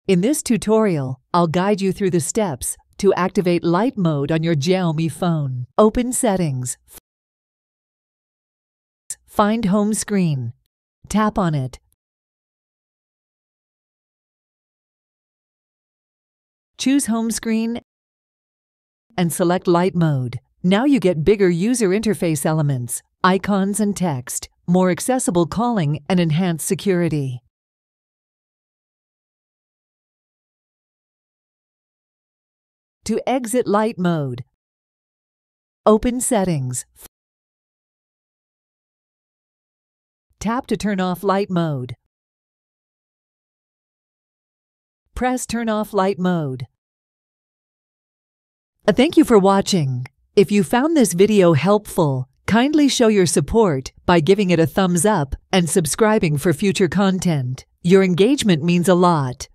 In this tutorial, I'll guide you through the steps to activate Lite Mode on your Xiaomi phone. Open Settings. Find Home Screen. Tap on it. Choose Home Screen and select Lite Mode. Now you get bigger user interface elements, icons and text, more accessible calling, and enhanced security. To exit Lite Mode, open Settings. Tap to turn off Lite Mode. Press Turn off Lite Mode. Thank you for watching. If you found this video helpful, kindly show your support by giving it a thumbs up and subscribing for future content. Your engagement means a lot.